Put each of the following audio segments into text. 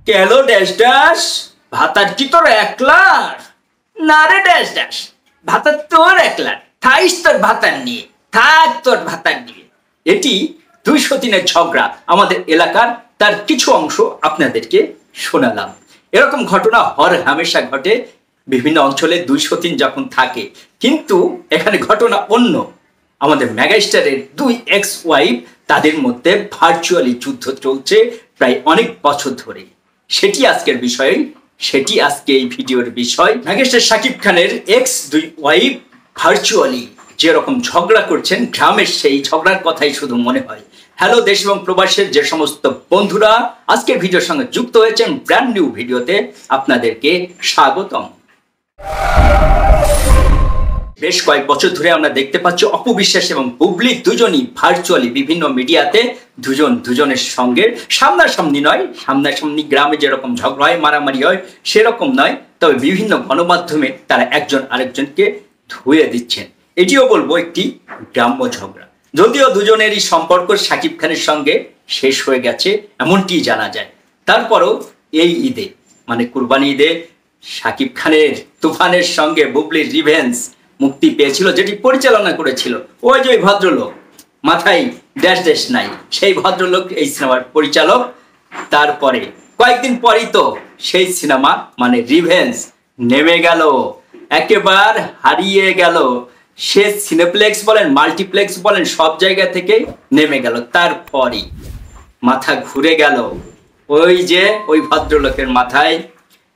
কেলো dash dash ভাতার কি তোর একলার? না রে ড্যাশ ড্যাশ ভাতার তোর একলার, থাইস তোর ভাতার নিয়ে, থাক তোর ভাতার নিয়ে। এটি 203-এর ঝগড়া আমাদের এলাকার, তার কিছু অংশ আপনাদেরকে শোনালাম। এরকম ঘটনা হর হামেশা ঘটে বিভিন্ন অঞ্চলে 203 যখন থাকে, কিন্তু এখানে ঘটনা অন্য। আমাদের মেগাস্টারের 2 এক্স ওয়াইফ, তাদের মধ্যে ভার্চুয়ালি যুদ্ধ চলছে প্রায় অনেক বছর ধরে। সেটি আজকের বিষয়, সেটি আজকে এই ভিডিওর বিষয়। মেগাস্টার শাকিব খানের এক্স 2 ওয়াইফ ভার্চুয়ালি যেরকম ঝগড়া করছেন, গ্রামের সেই ঝগড়ার কথাই শুধু মনে হয়। হ্যালো দেশ এবং প্রবাসের যে সমস্ত বন্ধুরা আজকের ভিডিওর সঙ্গে যুক্ত হয়েছেন ব্র্যান্ড নিউ ভিডিওতে, আপনাদেরকে স্বাগতম। বেশ কয়েক বছর ধরে আমরা দেখতে পাচ্ছি অপু বিশ্বাস এবং বুবলি দুজনই ভার্চুয়ালি বিভিন্ন মিডিয়াতে দুজনের সঙ্গে সামনাসামনি নয়, সামনাসামনি গ্রামে যেরকম ঝগড়া হয়, মারামারি হয় সেরকম নয়, তবে বিভিন্ন গণমাধ্যমে তারা একজন আরেকজনকে ধুয়ে দিচ্ছেন। এটিও বলবো একটি গ্রাম্য ঝগড়া। যদিও দুজনেরই সম্পর্ক শাকিব খানের সঙ্গে শেষ হয়ে গেছে এমনটি জানা যায়, তারপরও এই ঈদে মানে কুরবানি ঈদে শাকিব খানের তুফানের সঙ্গে বুবলির রিভেঞ্জ মুক্তি পেয়েছিল, যেটি পরিচালনা করেছিল ওই যে ভদ্রলোক, মাথায় ড্যাশ ড্যাশ নাই, সেই ভদ্রলোক এই সিনেমার পরিচালক। তারপরে কয়েকদিন পরই তো সেই সিনেমা মানে রিভেঞ্জ নেমে গেল, একেবারে হারিয়ে গেল। সে সিনেপ্লেক্স বলেন, মাল্টিপ্লেক্স বলেন, সব জায়গা থেকে নেমে গেল। তারপরই মাথা ঘুরে গেল ওই ভদ্রলোকের মাথায়।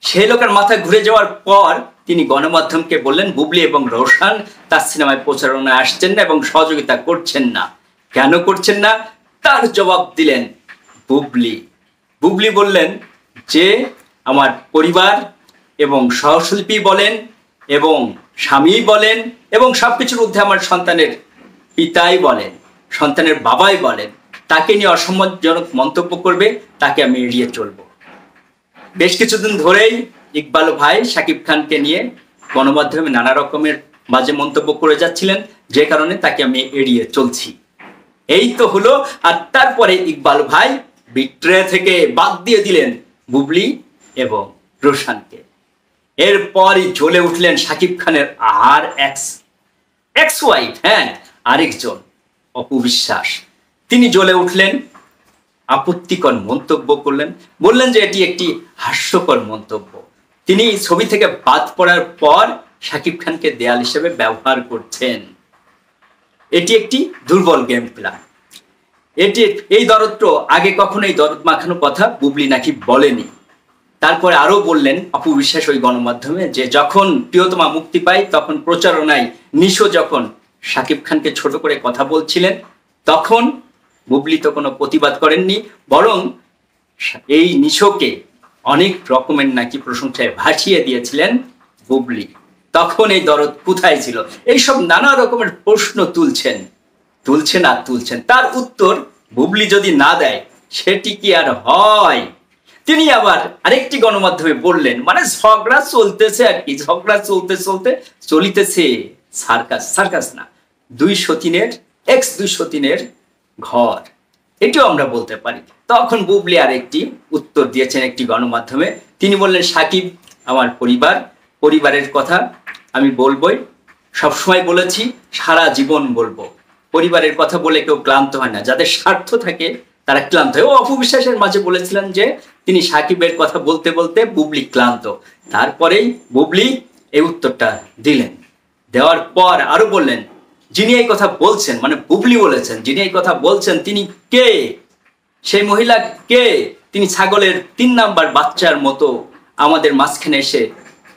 সেই লোকের মাথা ঘুরে যাওয়ার পর তিনি গণমাধ্যমকে বললেন বুবলি এবং রোশান তার সিনেমায় প্রচারণায় আসছেন না এবং সহযোগিতা করছেন না। কেন করছেন না তার জবাব দিলেন বুবলি বললেন যে আমার পরিবার এবং সহশিল্পী বলেন এবং স্বামী বলেন এবং সবকিছুর ঊর্ধ্বে আমার সন্তানের পিতাই বলেন, সন্তানের বাবাই বলেন, তাকে নিয়ে অসম্মানজনক মন্তব্য করবে তাকে আমি এড়িয়ে চলবো। বেশ কিছুদিন ধরেই ইকবাল ভাই শাকিব খানকে নিয়ে গণমাধ্যমে নানা রকমের বাজে মন্তব্য করে যাচ্ছিলেন, যে কারণে তাকে আমি এড়িয়ে চলছি। এই তো হলো। আর তারপরে ইকবাল ভাই বিট্রে থেকে বাদ দিয়ে দিলেন বুবলি এবং রোশানকে। এরপরই জ্বলে উঠলেন শাকিব খানের আর এক্স ওয়াইফ, হ্যাঁ আরেকজন অপু বিশ্বাস। তিনি জ্বলে উঠলেন, আপত্তিকর মন্তব্য করলেন, বললেন যে এটি একটি হাস্যকর মন্তব্য। তিনি ছবি থেকে বাদ পড়ার পর শাকিব খানকে দেয়াল হিসেবে ব্যবহার করছেন। এটি একটি দুর্বল গেম প্ল্যান। এই দরদ আগে কখনো এই দরদ মাখানো কথা বুবলি নাকি বলেনি। তারপরে আরো বললেন অপু বিশ্বাস ওই গণমাধ্যমে যে যখন প্রিয়তমা মুক্তি পায় তখন প্রচারণায় নিশো যখন শাকিব খানকে ছোট করে কথা বলছিলেন, তখন বুবলি তো কোনো প্রতিবাদ করেননি, বরং এই নিশোকে অনেক রকমের নাকি প্রশংসায় ভাসিয়ে দিয়েছিলেন বুবলি। তখন এই দরদ কোথায় ছিল? এইসব নানা রকমের প্রশ্ন তুলছেন। তার উত্তর বুবলি যদি না দেয় সেটি কি আর হয়? তিনি আবার আরেকটি গণমাধ্যমে বললেন, মানে ঝগড়া চলতেছে আর কি, ঝগড়া চলিতেছে সার্কাস না, 203-এর এক্স 203-এর ঘর, এটিও আমরা বলতে পারি। তখন বুবলি আরেকটি উত্তর দিয়েছেন একটি গণমাধ্যমে। তিনি বললেন সাকিব আমার পরিবারের কথা আমি বলবই, সবসময় বলেছি, সারা জীবন বলবো। পরিবারের কথা বলে কেউ ক্লান্ত হয় না, যাদের স্বার্থ থাকে তারা ক্লান্ত হয়। অপু বিশ্বাসের মাঝে বলেছিলেন যে তিনি সাকিবের কথা বলতে বলতে বুবলি ক্লান্ত। তারপরেই বুবলি এই উত্তরটা দিলেন। দেওয়ার পর আরো বললেন যিনি এই কথা বলছেন, মানে বুবলি বলেছেন যিনি এই কথা বলছেন তিনি কে, সেই মহিলা কে? তিনি ছাগলের 3 নাম্বার বাচ্চার মতো আমাদের মাঝখানে এসে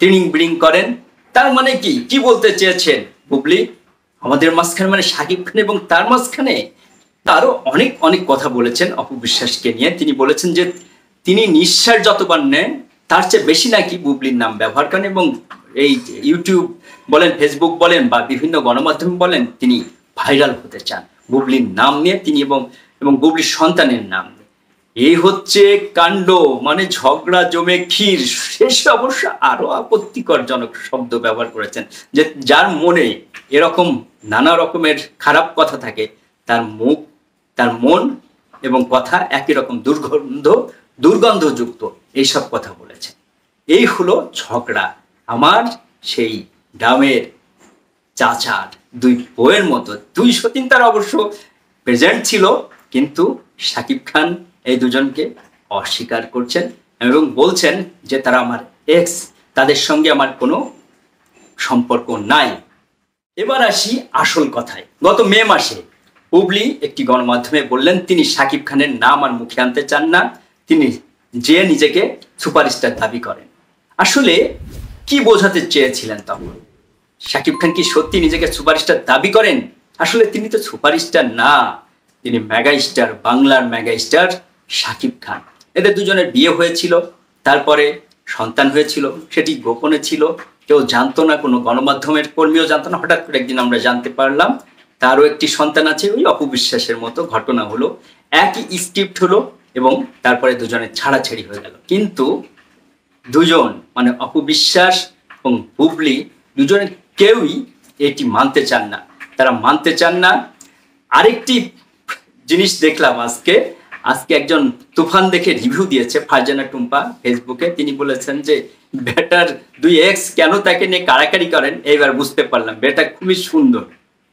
টিনিং বিড়িং করেন। তার মানে কি বলতে চেয়েছেন বুবলি? আমাদের মাঝখানে মানে শাকিব খান এবং তার মাঝখানে? আরো অনেক কথা বলেছেন অপু বিশ্বাসকে নিয়ে। তিনি বলেছেন যে তিনি নিঃশ্বাস যতবার নেন তার চেয়ে বেশি নাকি বুবলির নাম ব্যবহার করেন, এবং এই ইউটিউব বলেন, ফেসবুক বলেন বা বিভিন্ন গণমাধ্যম বলেন, তিনি ভাইরাল হতে চান বুবলির নাম নিয়ে, তিনি এবং বুবলির সন্তানের নাম নিয়ে। এই হচ্ছে কাণ্ড, মানে ঝগড়া জমে ক্ষীর। শেষে অবশ্য আরো আপত্তিকরজনক শব্দ ব্যবহার করেছেন, যে যার মনে এরকম নানা রকমের খারাপ কথা থাকে তার মন এবং কথা একই রকম দুর্গন্ধযুক্ত। এইসব কথা বলেছেন। এই হলো ঝগড়া। আমার সেই গ্রামের চাচার দুই বউয়ের মতো। দুই সতীন তারা অবশ্য প্রেজেন্ট ছিল, কিন্তু শাকিব খান এই দুজনকে অস্বীকার করছেন এবং বলছেন যে তারা আমার এক্স, তাদের সঙ্গে আমার কোনো সম্পর্ক নাই। এবার আসি আসল কথায়। গত মে মাসে বুবলি একটি গণমাধ্যমে বললেন তিনি শাকিব খানের নাম আর মুখে আনতে চান না, তিনি যে নিজেকে সুপারস্টার দাবি করেন। আসলে কি বোঝাতে চেয়েছিলেন তখন? শাকিব খান কি সত্যি নিজেকে সুপারস্টার দাবি করেন? আসলে তিনি তো সুপারস্টার না, তিনি মেগা স্টার, বাংলার মেগা স্টার শাকিব খান। এদের দুজনের বিয়ে হয়েছিল, তারপরে সন্তান হয়েছিল, সেটি গোপনে ছিল, কেউ জানতো না, কোনো গণমাধ্যমের কর্মীও জানতো না। হঠাৎ করে একদিন আমরা জানতে পারলাম তারও একটি সন্তান আছে। ওই অপবিশ্বাসের মতো ঘটনা হলো, একই স্ক্রিপ্ট হলো এবং তারপরে দুজনের ছাড়াছাড়ি হয়ে গেল। কিন্তু দুজন মানে অপবিশ্বাস এবং বুবলি দুজনের কেউই এটি মানতে চান না, তারা মানতে চান না। আরেকটি জিনিস দেখলাম আজকে একজন তুফান দেখে রিভিউ দিয়েছে ফারজানা টুম্পা ফেসবুকে। তিনি বলেছেন যে বেটার দুই এক্স কেন তাকে নিয়ে কাড়াকাড়ি করেন, এইবার বুঝতে পারলাম বেটা খুবই সুন্দর।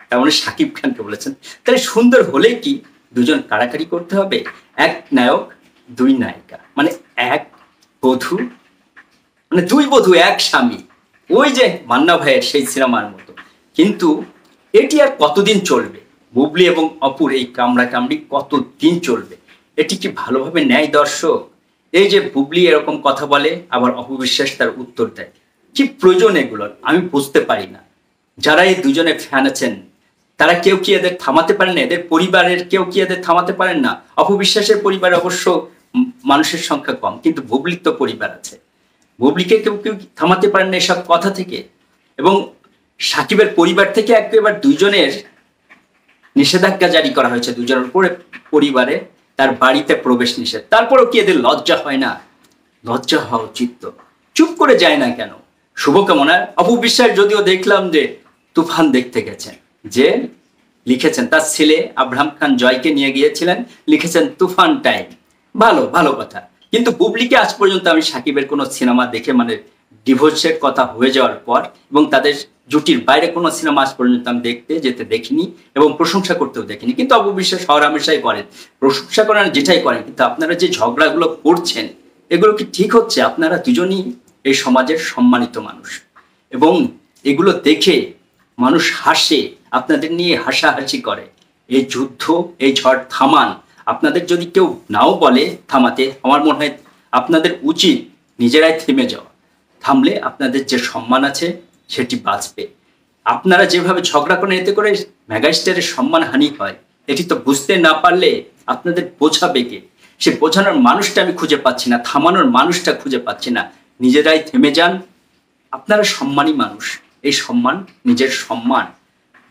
তার মানে শাকিব খানকে বলেছেন। তাহলে সুন্দর হলে কি দুজন কাড়াকাড়ি করতে হবে? এক নায়ক দুই নায়িকা, মানে এক বধূ, মানে দুই বধূ এক স্বামী, ওই যে মান্না ভাইয়ের সেই সিনেমার মতো। কিন্তু এটি আর কতদিন চলবে? বুবলি এবং অপুর এই কামড়া কামড়ি কতদিন চলবে? এটি কি ভালোভাবে নেয় দর্শক? এই যে বুবলি এরকম কথা বলে, আবার অপবিশ্বাস তার উত্তর দেয়, কি প্রয়োজন এগুলোর? আমি বুঝতে পারি না। যারা এই দুজনের ফ্যান আছেন তারা কেউ কি এদের থামাতে পারেন না? এদের পরিবারের কেউ কি এদের থামাতে পারেন না? অপবিশ্বাসের পরিবারে অবশ্য মানুষের সংখ্যা কম, কিন্তু বুবলির তো পরিবার আছে। বুবলিকে কেউ কেউ থামাতে পারেন না এসব কথা থেকে। এবং সাকিবের পরিবার থেকে একেবারে দুজনের নিষেধাজ্ঞা জারি করা হয়েছে, দুজনের উপরে পরিবারে তার বাড়িতে প্রবেশ নিষেধ। তারপরেও কি এদের লজ্জা হয় না? লজ্জা হওয়া উচিত তো। চুপ করে যায় না কেন? শুভকামনা। অপবিশ্বাস যদিও দেখলাম যে তুফান দেখতে গেছেন, যে লিখেছেন তার ছেলে আব্রাহাম খান জয়কে নিয়ে গিয়েছিলেন, লিখেছেন তুফান টাইম। ভালো ভালো কথা। কিন্তু বুবলিকে আজ পর্যন্ত আমি সাকিবের কোনো সিনেমা দেখে, মানে ডিভোর্সের কথা হয়ে যাওয়ার পর এবং তাদের জুটির বাইরে কোনো সিনেমা আজ পর্যন্ত আমি দেখতে যেতে দেখিনি এবং প্রশংসা করতেও দেখিনি। কিন্তু অপবিশ্বাস হরহামেশাই করেন, প্রশংসা করেন যেটাই করেন। কিন্তু আপনারা যে ঝগড়াগুলো করছেন এগুলো কি ঠিক হচ্ছে? আপনারা দুজনই এই সমাজের সম্মানিত মানুষ এবং এগুলো দেখে মানুষ হাসে, আপনাদের নিয়ে হাসাহাসি করে। এই যুদ্ধ, এই ঝড় থামান। আপনাদের যদি কেউ নাও বলে থামাতে, আমার মনে হয় আপনাদের উচিত নিজেরাই থেমে যাওয়া। থামলে আপনাদের যে সম্মান আছে সেটি বাঁচবে। আপনারা যেভাবে ঝগড়া করেন এতে করে মেগাস্টারের সম্মান হানি হয়। এটি তো বুঝতে না পারলে আপনাদের বোঝাবে কে? সে বোঝানোর মানুষটা আমি খুঁজে পাচ্ছি না, থামানোর মানুষটা খুঁজে পাচ্ছি না। নিজেরাই থেমে যান। আপনারা সম্মানী মানুষ, এই সম্মান নিজের সম্মান।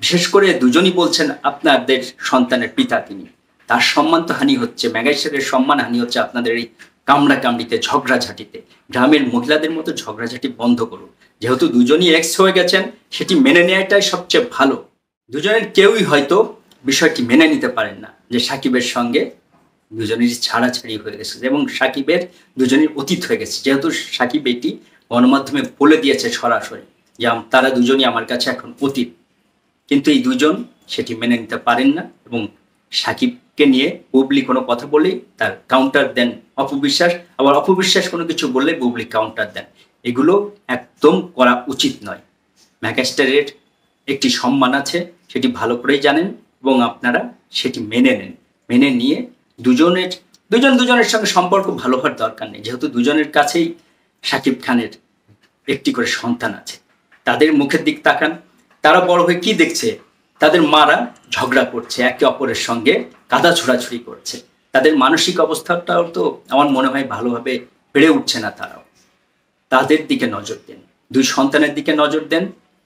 বিশেষ করে দুজনই বলছেন আপনাদের সন্তানের পিতা তিনি, তার সম্মান তো হানি হচ্ছে, মেগাস্টারের সম্মান হানি হচ্ছে আপনাদের এই কামড়া কামড়িতে, ঝগড়াঝাটিতে। গ্রামের মহিলাদের মতো ঝগড়াঝাটি বন্ধ করুন। যেহেতু দুজনই এক্স হয়ে গেছেন, সেটি মেনে নেওয়াটাই সবচেয়ে ভালো। দুজনের কেউই হয়তো বিষয়টি মেনে নিতে পারেন না যে সাকিবের সঙ্গে দুজনেরই ছাড়াছাড়ি হয়ে গেছে এবং সাকিবের দুজনের অতীত হয়ে গেছে। যেহেতু সাকিব এটি গণমাধ্যমে বলে দিয়েছে সরাসরি যে তারা দুজনই আমার কাছে এখন অতীত, কিন্তু এই দুজন সেটি মেনে নিতে পারেন না এবং সাকিবকে নিয়ে বুবলি কোনো কথা বললেই তার কাউন্টার দেন অপবিশ্বাস, আবার অপবিশ্বাস কোনো কিছু বললে বুবলি কাউন্টার দেন। এগুলো একদম করা উচিত নয়। মেগাস্টারের একটি সম্মান আছে, সেটি ভালো করেই জানেন এবং আপনারা সেটি মেনে নেন। মেনে নিয়ে দুজনের সঙ্গে সম্পর্ক ভালো হওয়ার দরকার নেই। যেহেতু দুজনের কাছেই সাকিব খানের একটি করে সন্তান আছে, তাদের মুখের দিক তাকান। তারা বড় হয়ে কি দেখছে? তাদের মারা ঝগড়া করছে, একে অপরের সঙ্গে কাদা ছোড়াছুড়ি করছে। তাদের মানসিক অবস্থাটাও তো আমার মনে হয় ভালোভাবে বেড়ে উঠছে না। তারাও তাদের দিকে নজর দেন, দুই সন্তানের দিকে নজর দেন।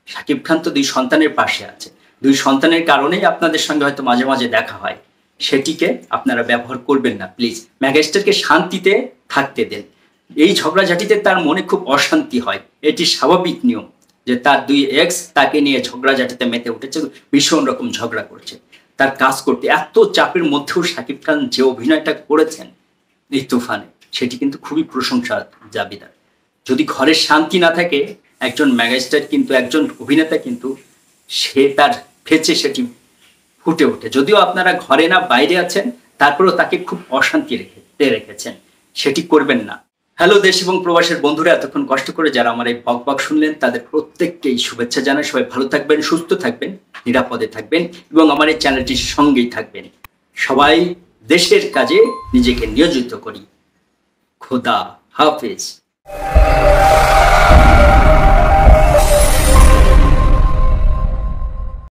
সাকিব খান তো দুই সন্তানের পাশে আছে, দুই সন্তানের কারণেই আপনাদের সঙ্গে হয়তো মাঝে মাঝে দেখা হয়। সেটিকে আপনারা ব্যবহার করবেন না প্লিজ। মেগাস্টারকে শান্তিতে থাকতে দেন। এই ঝগড়াঝাটিতে তার মনে খুব অশান্তি হয়, এটি স্বাভাবিক নিয়ম যে তার দুই এক্স তাকে নিয়ে ঝগড়াঝাটিতে মেতে উঠেছে, ভীষণ রকম ঝগড়া করছে। তার কাজ করতে এত চাপের মধ্যেও সাকিব খান যে অভিনয়টা করেছেন এই তুফানে, সেটি কিন্তু খুবই প্রশংসার দাবিদার। যদি ঘরের শান্তি না থাকে, একজন মেগাস্টার কিন্তু, একজন অভিনেতা কিন্তু সে তার ফেচে সেটি ফুটে ওঠে। যদিও আপনারা ঘরে না বাইরে আছেন, তারপরেও তাকে খুব অশান্তি রেখেছেন, সেটি করবেন না। হ্যালো দেশ এবং প্রবাসের বন্ধুরা, এতক্ষণ কষ্ট করে যারা আমার এই বকবক শুনলেন তাদের প্রত্যেককেই শুভেচ্ছা জানাই। সবাই ভালো থাকবেন, সুস্থ থাকবেন, নিরাপদে থাকবেন এবং আমার এই চ্যানেলটির সঙ্গেই থাকবেন। সবাই দেশের কাজে নিজেকে নিয়োজিত করি। খোদা হাফেজ।